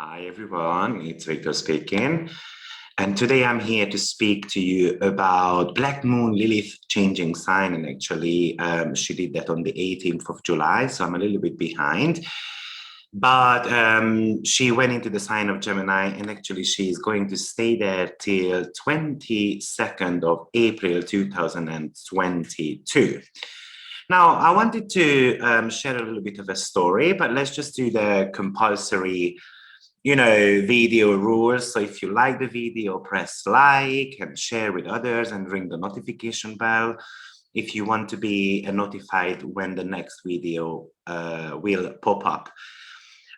Hi everyone, it's Victor speaking. And today I'm here to speak to you about Black Moon Lilith changing sign. And actually, she did that on the 18th of July, so I'm a little bit behind. But she went into the sign of Gemini, and actually she's going to stay there till 22nd of April 2022. Now, I wanted to share a little bit of a story, but let's just do the compulsory video rules. So if you like the video, press like and share with others and ring the notification bell if you want to be notified when the next video will pop up.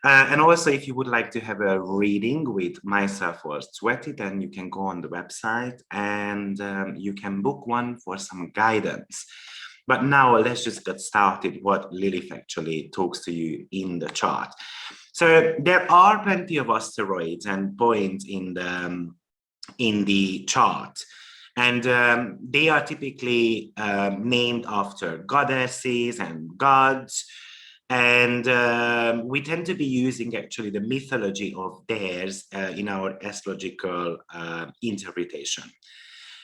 And also, if you would like to have a reading with myself or Sweti, then you can go on the website and you can book one for some guidance. But now let's just get started what Lilith actually talks to you in the chart. So there are plenty of asteroids and points in the chart, and they are typically named after goddesses and gods, and we tend to be using actually the mythology of theirs in our astrological interpretation.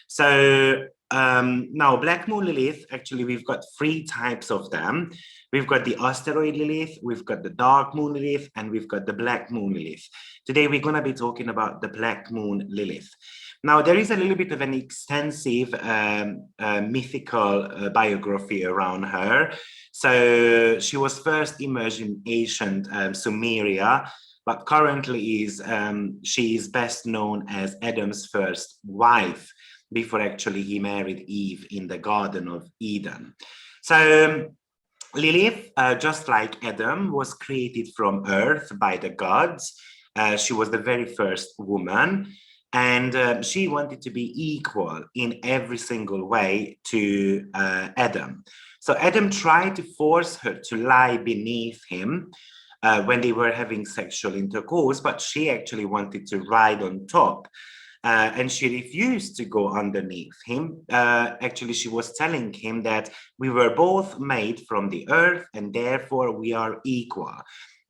So now Black Moon Lilith, actually we've got three types of them. We've got the asteroid Lilith, we've got the dark moon Lilith, and we've got the Black Moon Lilith. Today we're going to be talking about the Black Moon Lilith. Now there is a little bit of an extensive mythical biography around her. So she was first emerged in ancient Sumeria, but currently she is best known as Adam's first wife, before actually he married Eve in the Garden of Eden. So Lilith, just like Adam, was created from earth by the gods. She was the very first woman, and she wanted to be equal in every single way to Adam. So Adam tried to force her to lie beneath him when they were having sexual intercourse, but she actually wanted to ride on top. And she refused to go underneath him. Actually, she was telling him that we were both made from the earth and therefore we are equal.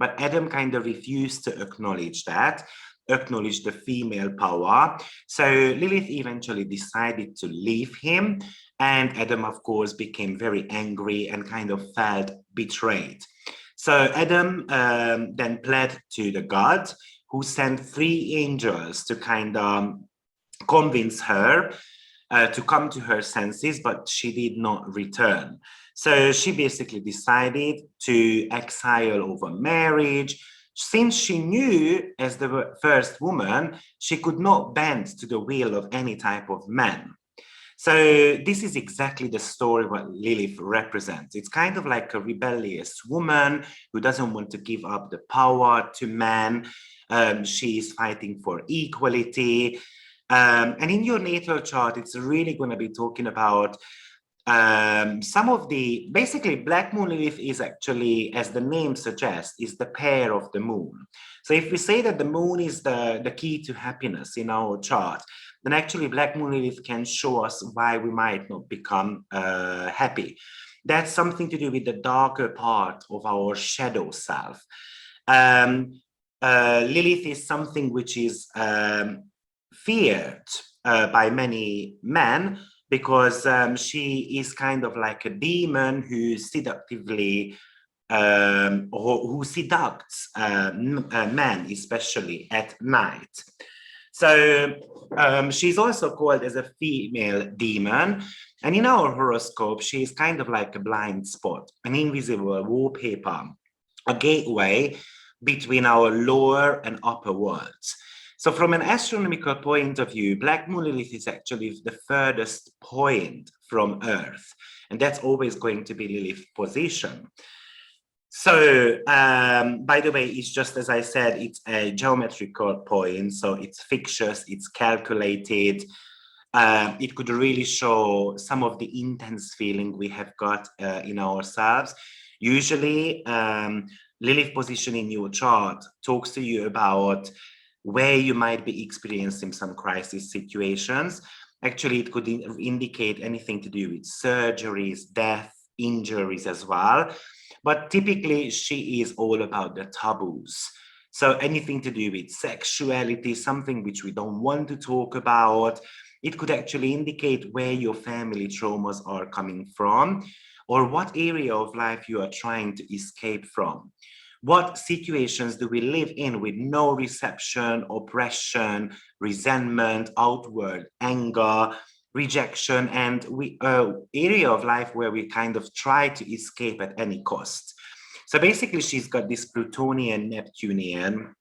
But Adam kind of refused to acknowledge that, acknowledge the female power. So Lilith eventually decided to leave him. And Adam, of course, became very angry and kind of felt betrayed. So Adam then pled to the gods, who sent 3 angels to kind of convince her to come to her senses, but she did not return. So she basically decided to exile over marriage, since she knew as the first woman, she could not bend to the will of any type of man. So this is exactly the story what Lilith represents. It's kind of like a rebellious woman who doesn't want to give up the power to man. She is fighting for equality. And in your natal chart, it's really going to be talking about some of the, basically Black Moon Lilith is actually, as the name suggests, is the pair of the moon. So if we say that the moon is the key to happiness in our chart, then actually Black Moon Lilith can show us why we might not become happy. That's something to do with the darker part of our shadow self. Lilith is something which is feared by many men, because she is kind of like a demon who seductively or who seducts men, especially at night. So she's also called as a female demon, and in our horoscope she is kind of like a blind spot, an invisible wallpaper, a gateway between our lower and upper worlds. So from an astronomical point of view, Black Moon Lilith is actually the furthest point from Earth, and that's always going to be Lilith's position. So, by the way, it's just as I said, it's a geometrical point, so it's fictitious, it's calculated. It could really show some of the intense feeling we have got in ourselves. Usually, Lilith position in your chart talks to you about where you might be experiencing some crisis situations. Actually, it could indicate anything to do with surgeries, death, injuries as well. But typically, she is all about the taboos. So anything to do with sexuality, something which we don't want to talk about. It could actually indicate where your family traumas are coming from, or what area of life you are trying to escape from. What situations do we live in with no reception, oppression, resentment, outward anger, rejection, and area of life where we kind of try to escape at any cost. So basically, she's got this Plutonian, Neptunian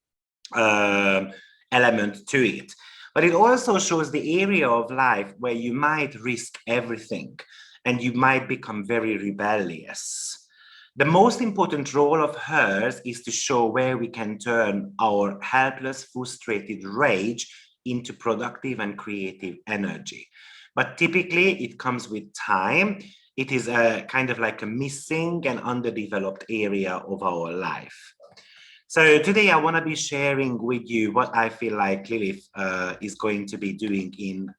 element to it. But it also shows the area of life where you might risk everything and you might become very rebellious. The most important role of hers is to show where we can turn our helpless, frustrated rage into productive and creative energy. But typically it comes with time. It is a kind of like a missing and underdeveloped area of our life. So today I want to be sharing with you what I feel like Lilith is going to be doing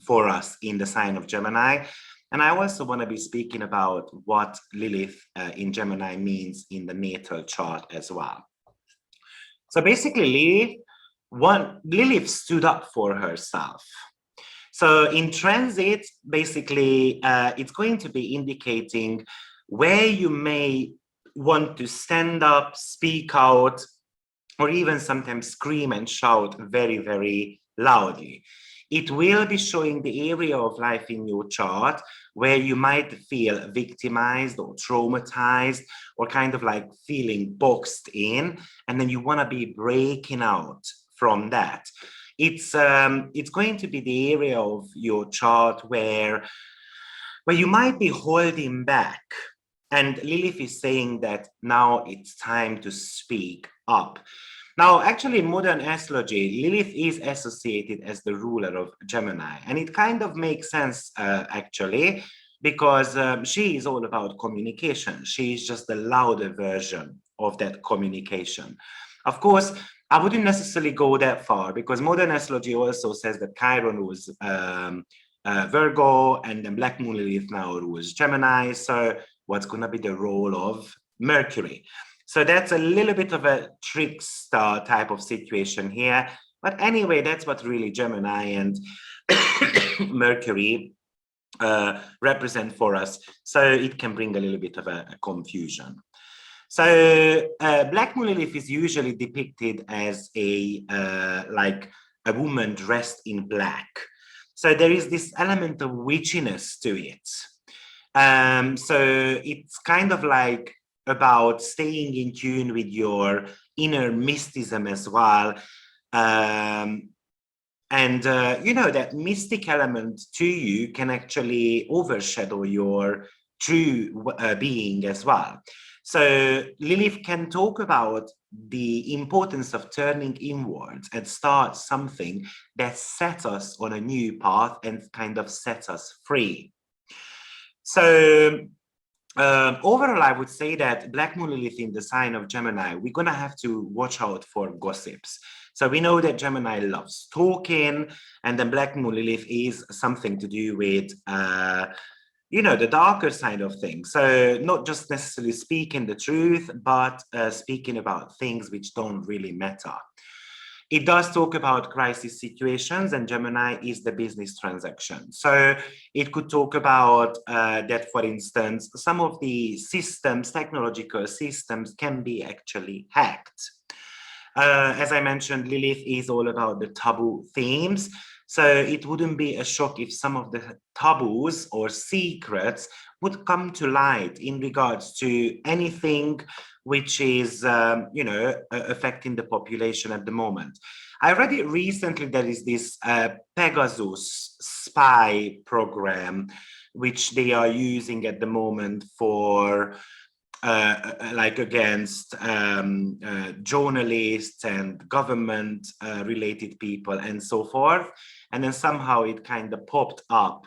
for us in the sign of Gemini. And I also want to be speaking about what Lilith in Gemini means in the natal chart as well. So basically Lilith stood up for herself. So in transit, basically, it's going to be indicating where you may want to stand up, speak out, or even sometimes scream and shout very, very loudly. It will be showing the area of life in your chart where you might feel victimized or traumatized or kind of like feeling boxed in, and then you want to be breaking out from that. It's going to be the area of your chart where you might be holding back. And Lilith is saying that now it's time to speak up. Now, actually, in modern astrology, Lilith is associated as the ruler of Gemini. And it kind of makes sense, actually, because she is all about communication. She is just the louder version of that communication. Of course, I wouldn't necessarily go that far because modern astrology also says that Chiron rules Virgo and then Black Moon Lilith now rules Gemini. So what's going to be the role of Mercury? So that's a little bit of a trickster type of situation here. But anyway, that's what really Gemini and Mercury represent for us. So it can bring a little bit of a confusion. So Black Moon Lilith is usually depicted as like a woman dressed in black. So there is this element of witchiness to it. So it's kind of like about staying in tune with your inner mysticism as well. And that mystic element to you can actually overshadow your true being as well. So Lilith can talk about the importance of turning inwards and start something that sets us on a new path and kind of sets us free. So overall, I would say that Black Moon Lilith in the sign of Gemini, we're going to have to watch out for gossips. So we know that Gemini loves talking, and then Black Moon Lilith is something to do with, the darker side of things. So not just necessarily speaking the truth, but speaking about things which don't really matter. It does talk about crisis situations, and Gemini is the business transaction. So it could talk about that, for instance, some of the systems, technological systems can be actually hacked. As I mentioned, Lilith is all about the taboo themes. So it wouldn't be a shock if some of the taboos or secrets would come to light in regards to anything which is, affecting the population at the moment. I read it recently. There is this Pegasus spy program, which they are using at the moment for against journalists and government related people and so forth. And then somehow it kind of popped up.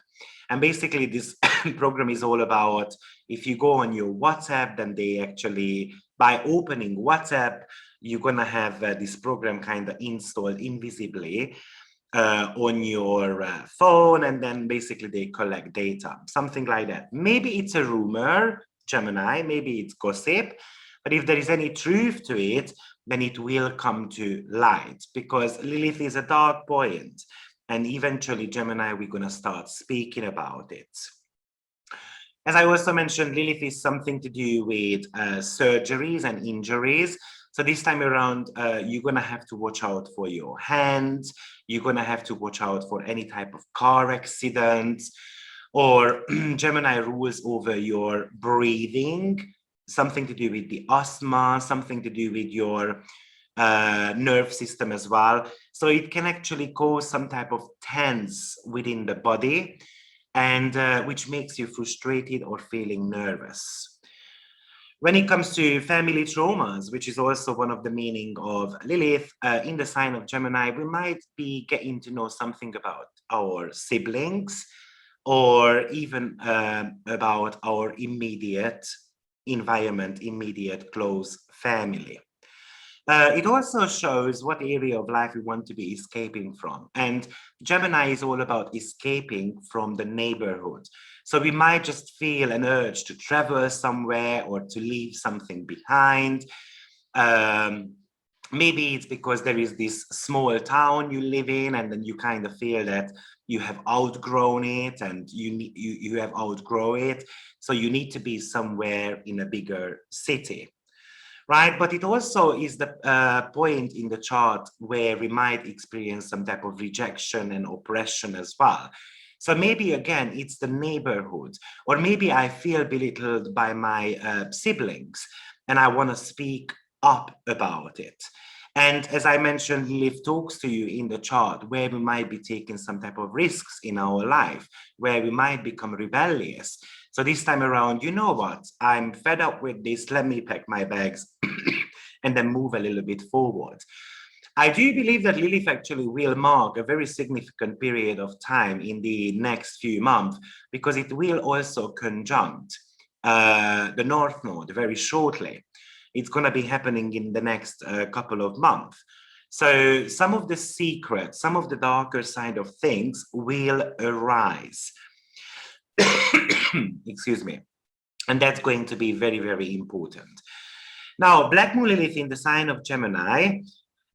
And basically this program is all about, if you go on your WhatsApp, then they actually, by opening WhatsApp, you're going to have this program kind of installed invisibly on your phone, and then basically they collect data, something like that. Maybe it's a rumor, Gemini, maybe it's gossip, But if there is any truth to it, then it will come to light, because Lilith is a dark point. And eventually, Gemini, we're going to start speaking about it. As I also mentioned, Lilith is something to do with surgeries and injuries. So this time around, you're going to have to watch out for your hands. You're going to have to watch out for any type of car accidents, or Gemini rules over your breathing, something to do with the asthma, something to do with your nerve system as well. So it can actually cause some type of tense within the body, and which makes you frustrated or feeling nervous. When it comes to family traumas, which is also one of the meaning of Lilith, in the sign of Gemini, we might be getting to know something about our siblings, or even about our immediate environment, immediate close family. It also shows what area of life we want to be escaping from. And Gemini is all about escaping from the neighborhood. So we might just feel an urge to travel somewhere or to leave something behind. Maybe it's because there is this small town you live in, and then you kind of feel that you have outgrown it, and you have outgrown it. So you need to be somewhere in a bigger city. Right, but it also is the point in the chart where we might experience some type of rejection and oppression as well. So maybe again, it's the neighborhood, or maybe I feel belittled by my siblings and I want to speak up about it. And as I mentioned, Lilith talks to you in the chart where we might be taking some type of risks in our life, where we might become rebellious. So this time around, you know what? I'm fed up with this. Let me pack my bags and then move a little bit forward. I do believe that Lilith actually will mark a very significant period of time in the next few months, because it will also conjunct the North Node very shortly. It's going to be happening in the next couple of months. So some of the secrets, some of the darker side of things will arise. Excuse me. And that's going to be very, very important. Now, Black Moon Lilith in the sign of Gemini,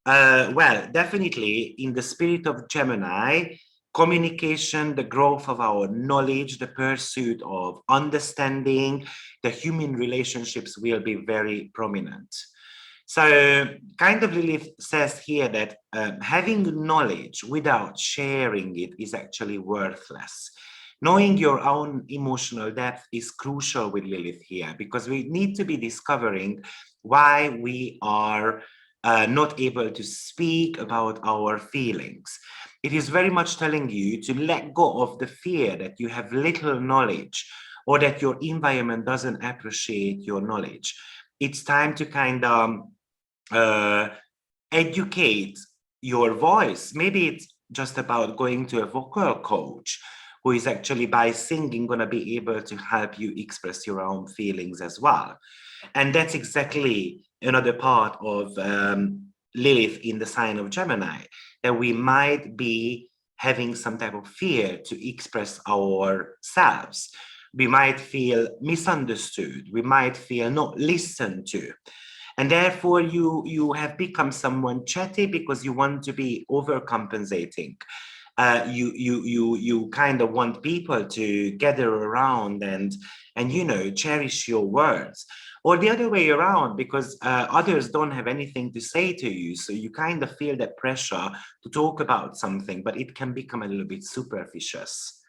well, definitely in the spirit of Gemini, communication, the growth of our knowledge, the pursuit of understanding, the human relationships will be very prominent. So kind of Lilith says here that having knowledge without sharing it is actually worthless. Knowing your own emotional depth is crucial with Lilith here, because we need to be discovering why we are not able to speak about our feelings. It is very much telling you to let go of the fear that you have little knowledge, or that your environment doesn't appreciate your knowledge. It's time to kind of educate your voice. Maybe it's just about going to a vocal coach who is actually, by singing, going to be able to help you express your own feelings as well. And that's exactly another part of Lilith in the sign of Gemini, that we might be having some type of fear to express ourselves. We might feel misunderstood. We might feel not listened to. And therefore, you have become someone chatty because you want to be overcompensating. You kind of want people to gather around and cherish your words, or the other way around, because others don't have anything to say to you, so you kind of feel that pressure to talk about something, but it can become a little bit superficious.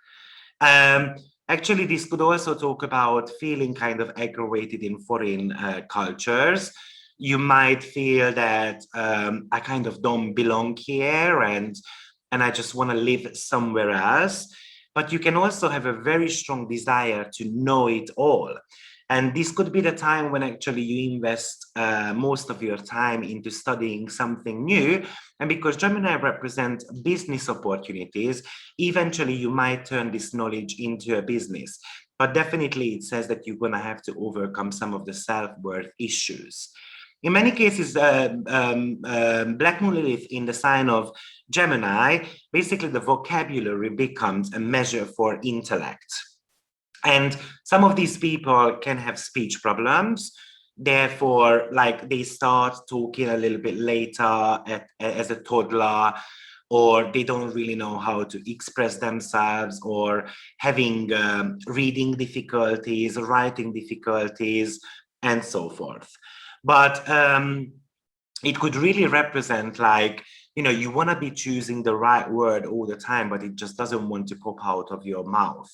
Actually, this could also talk about feeling kind of aggravated in foreign cultures. You might feel that I kind of don't belong here, and I just want to live somewhere else. But you can also have a very strong desire to know it all. And this could be the time when actually you invest most of your time into studying something new. And because Gemini represents business opportunities, eventually you might turn this knowledge into a business. But definitely it says that you're going to have to overcome some of the self-worth issues. In many cases, Black Moon Lilith in the sign of Gemini, basically the vocabulary becomes a measure for intellect. And some of these people can have speech problems. therefore, like, they start talking a little bit later as a toddler, or they don't really know how to express themselves, or having reading difficulties, writing difficulties, and so forth. But it could really represent, like, you know, you want to be choosing the right word all the time, but it just doesn't want to pop out of your mouth.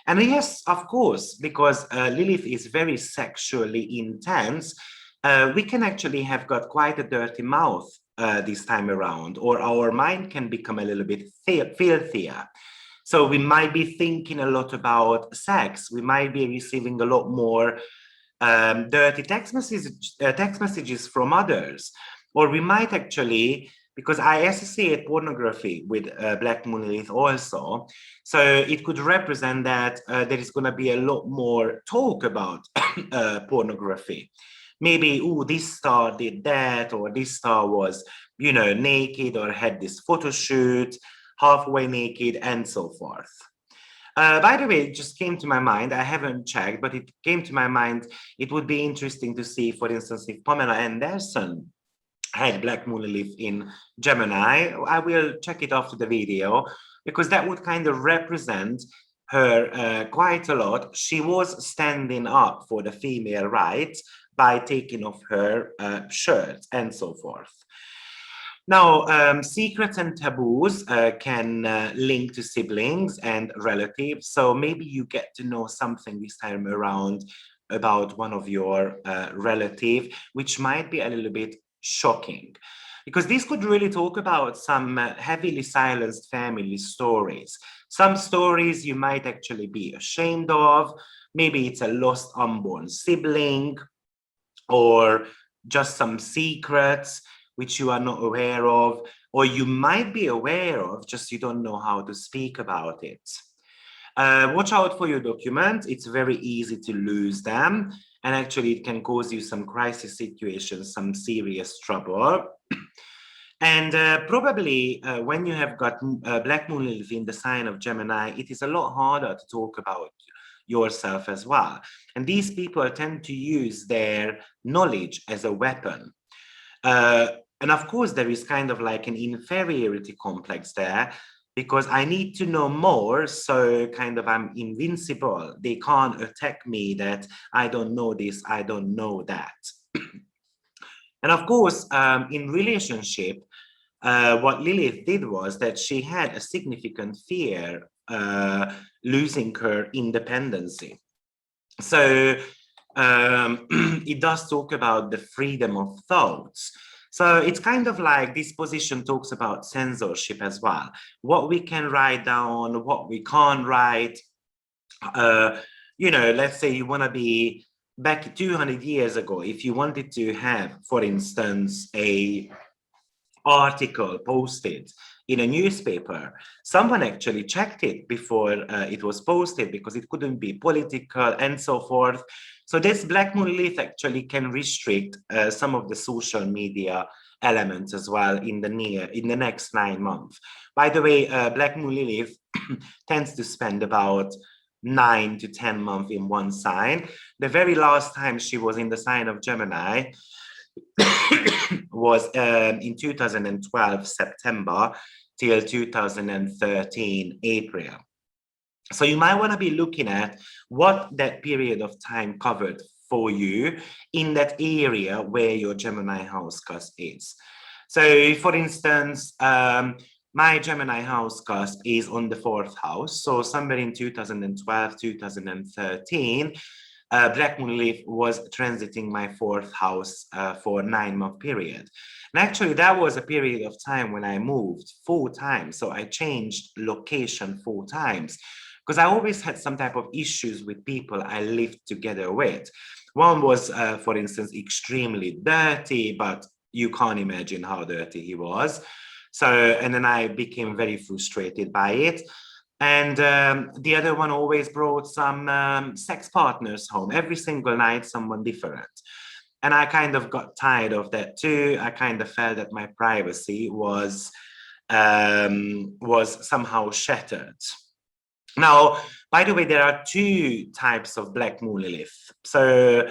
And yes, of course, because Lilith is very sexually intense, we can actually have got quite a dirty mouth this time around, or our mind can become a little bit filthier. So we might be thinking a lot about sex. We might be receiving a lot more dirty text messages from others. Or we might actually, because I associate pornography with Black Moon Lilith also, so it could represent that there is going to be a lot more talk about pornography. Maybe, oh, this star did that, or this star was, you know, naked, or had this photo shoot, halfway naked, and so forth. By the way, it just came to my mind, I haven't checked, but it came to my mind, it would be interesting to see, for instance, if Pamela Anderson had Black Moon Lilith in Gemini. I will check it after the video, because that would kind of represent her quite a lot. She was standing up for the female rights by taking off her shirt and so forth. Now, secrets and taboos can link to siblings and relatives. So maybe you get to know something this time around about one of your relative, which might be a little bit shocking, because this could really talk about some heavily silenced family stories. Some stories you might actually be ashamed of. Maybe it's a lost unborn sibling, or just some secrets which you are not aware of, or you might be aware of, just you don't know how to speak about it. Watch out for your documents. It's very easy to lose them, and actually it can cause you some crisis situations, some serious trouble. And probably when you have got Black Moon Lilith in the sign of Gemini, it is a lot harder to talk about yourself as well. And these people tend to use their knowledge as a weapon. And of course, there is kind of like an inferiority complex there, because I need to know more, so kind of I'm invincible. They can't attack me, that I don't know this, I don't know that. And of course, in relationship, what Lilith did was that she had a significant fear losing her independency. So it does talk about the freedom of thoughts. So it's kind of like this position talks about censorship as well. What we can write down, what we can't write. You know, let's say you want to be back 200 years ago, if you wanted to have, for instance, a article posted in a newspaper, someone actually checked it before it was posted, because it couldn't be political and so forth. So this Black Moon Lilith actually can restrict some of the social media elements as well in the next 9 months. By the way, Black Moon Lilith tends to spend about 9 to 10 months in one sign. The very last time she was in the sign of Gemini was in 2012 September till 2013 April. So you might want to be looking at what that period of time covered for you in that area where your Gemini house cusp is. So for instance, my Gemini house cusp is on the 4th house. So somewhere in 2012, 2013, Black Moon Lilith was transiting my 4th house for a 9-month period. And actually that was a period of time when I moved 4 times. So I changed location 4 times, because I always had some type of issues with people I lived together with. One was, for instance, extremely dirty, but you can't imagine how dirty he was. So, and then I became very frustrated by it. And the other one always brought some sex partners home. Every single night, someone different. And I kind of got tired of that too. I kind of felt that my privacy was somehow shattered. Now, by the way, there are 2 types of Black Moon Lilith. So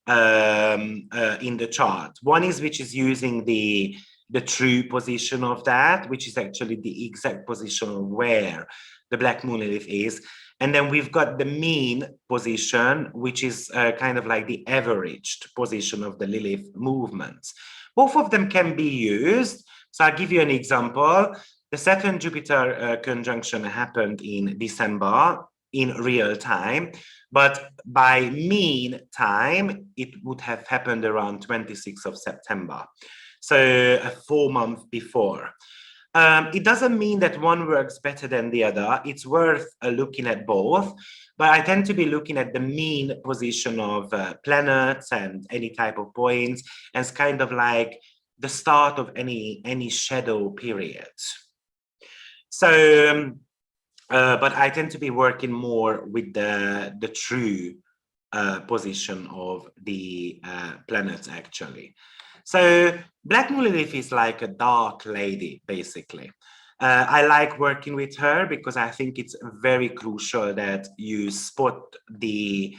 in the chart. One is which is using the true position of that, which is actually the exact position of where the black moon Lilith is. And then we've got the mean position, which is kind of like the averaged position of the Lilith movements. Both of them can be used. So I'll give you an example. The Saturn-Jupiter conjunction happened in December in real time, but by mean time, it would have happened around 26th of September. So a 4 months before. It doesn't mean that one works better than the other. It's worth looking at both, but I tend to be looking at the mean position of planets and any type of points as kind of like the start of any shadow period. So, but I tend to be working more with the true position of the planets actually. So Black Moon Lilith is like a dark lady, basically. I like working with her because I think it's very crucial that you spot the,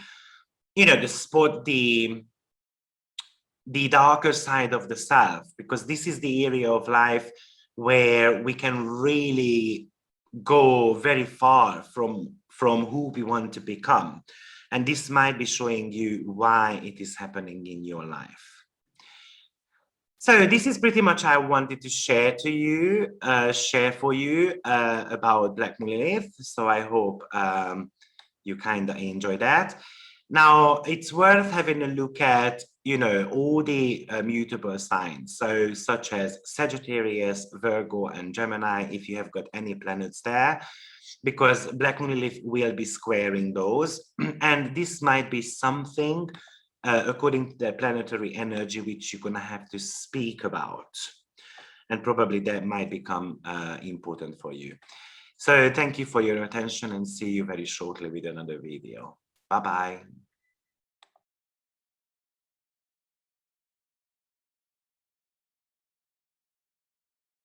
the darker side of the self, because this is the area of life where we can really go very far from who we want to become. And this might be showing you why it is happening in your life. So this is pretty much I wanted to share to you, share for you about Black Moon Lilith. So I hope you kind of enjoy that. Now it's worth having a look at, all the mutable signs. So such as Sagittarius, Virgo, and Gemini, if you have got any planets there, because Black Moon Lilith will be squaring those. And this might be something according to the planetary energy, which you're going to have to speak about. And probably that might become important for you. So thank you for your attention and see you very shortly with another video. Bye-bye.